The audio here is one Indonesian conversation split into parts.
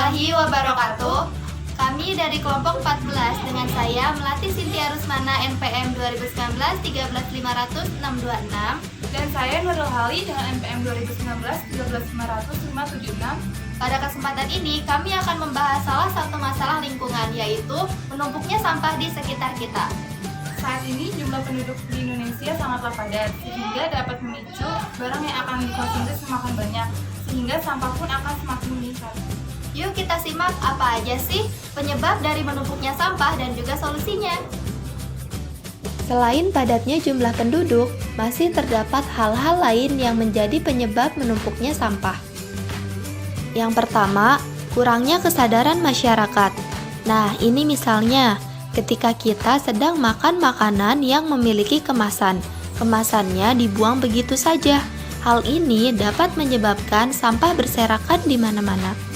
warahmatullahi wabarakatuh. Kami dari kelompok 14 dengan saya Melati Sintia Rusmana NPM 2019 13500 dan saya Nurul Hali dengan NPM 2019 13500 576. Pada kesempatan ini kami akan membahas salah satu masalah lingkungan, yaitu menumpuknya sampah di sekitar kita. Saat ini jumlah penduduk di Indonesia sangatlah padat, sehingga dapat memicu barang yang akan dikonsumsi semakin banyak, sehingga sampah pun akan semakin meningkat. Yuk kita simak apa aja sih penyebab dari menumpuknya sampah dan juga solusinya. Selain padatnya jumlah penduduk, masih terdapat hal-hal lain yang menjadi penyebab menumpuknya sampah. Yang pertama, kurangnya kesadaran masyarakat. Nah, ini misalnya, ketika kita sedang makan makanan yang memiliki kemasan, kemasannya dibuang begitu saja. Hal ini dapat menyebabkan sampah berserakan di mana-mana.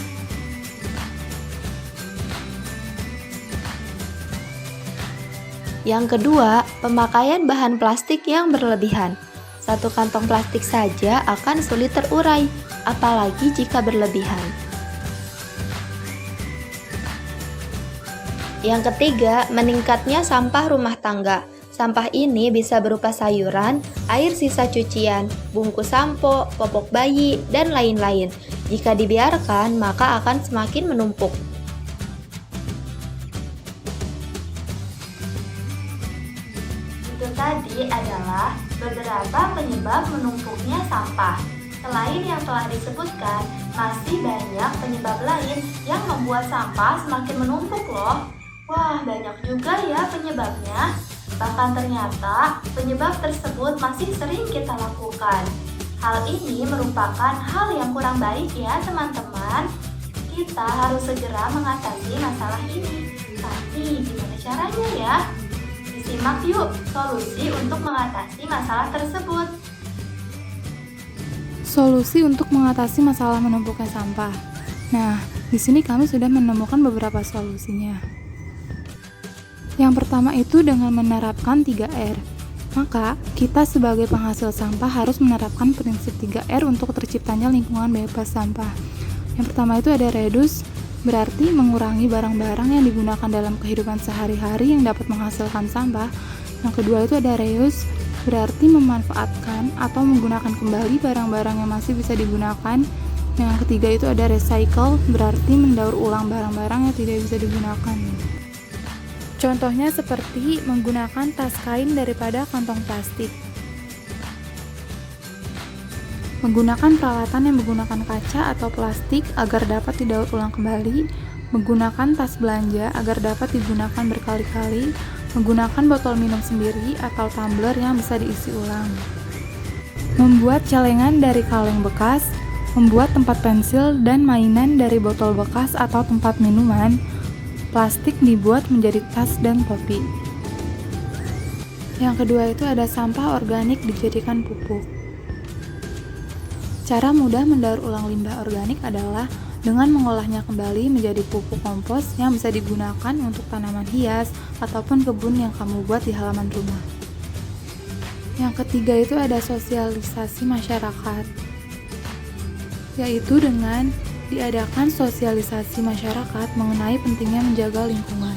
Yang kedua, pemakaian bahan plastik yang berlebihan. Satu kantong plastik saja akan sulit terurai, apalagi jika berlebihan. Yang ketiga, meningkatnya sampah rumah tangga. Sampah ini bisa berupa sayuran, air sisa cucian, bungkus sampo, popok bayi, dan lain-lain. Jika dibiarkan, maka akan semakin menumpuk. Itu tadi adalah beberapa penyebab menumpuknya sampah. Selain yang telah disebutkan, masih banyak penyebab lain yang membuat sampah semakin menumpuk loh. Wah, banyak juga ya penyebabnya. Bahkan ternyata penyebab tersebut masih sering kita lakukan. Hal ini merupakan hal yang kurang baik ya teman-teman. Kita harus segera mengatasi masalah ini. Tapi gimana caranya ya? Disimak yuk solusi untuk mengatasi masalah tersebut. Solusi untuk mengatasi masalah menumpuknya sampah. Nah, di sini kami sudah menemukan beberapa solusinya. Yang pertama itu dengan menerapkan 3R. Maka, kita sebagai penghasil sampah harus menerapkan prinsip 3R untuk terciptanya lingkungan bebas sampah. Yang pertama itu ada reduce, berarti mengurangi barang-barang yang digunakan dalam kehidupan sehari-hari yang dapat menghasilkan sampah. Yang kedua itu ada reuse, berarti memanfaatkan atau menggunakan kembali barang-barang yang masih bisa digunakan. Yang ketiga itu ada recycle, berarti mendaur ulang barang-barang yang tidak bisa digunakan. Contohnya seperti menggunakan tas kain daripada kantong plastik. Menggunakan peralatan yang menggunakan kaca atau plastik agar dapat didaur ulang kembali. Menggunakan tas belanja agar dapat digunakan berkali-kali. Menggunakan botol minum sendiri atau tumbler yang bisa diisi ulang. Membuat celengan dari kaleng bekas. Membuat tempat pensil dan mainan dari botol bekas atau tempat minuman. Plastik dibuat menjadi tas dan topi. Yang kedua itu ada sampah organik dijadikan pupuk. Cara mudah mendaur ulang limbah organik adalah dengan mengolahnya kembali menjadi pupuk kompos yang bisa digunakan untuk tanaman hias ataupun kebun yang kamu buat di halaman rumah. Yang ketiga itu ada sosialisasi masyarakat, yaitu dengan diadakan sosialisasi masyarakat mengenai pentingnya menjaga lingkungan.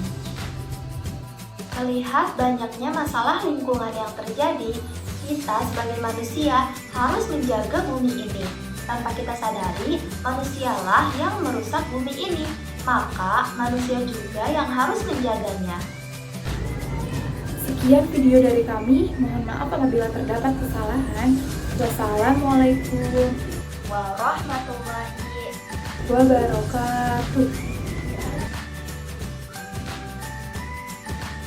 Melihat banyaknya masalah lingkungan yang terjadi, kita sebagai manusia harus menjaga bumi ini. Tanpa kita sadari, manusialah yang merusak bumi ini. Maka manusia juga yang harus menjaganya. Sekian video dari kami. Mohon maaf apabila terdapat kesalahan. Wassalamualaikum Warahmatullahi wabarakatuh.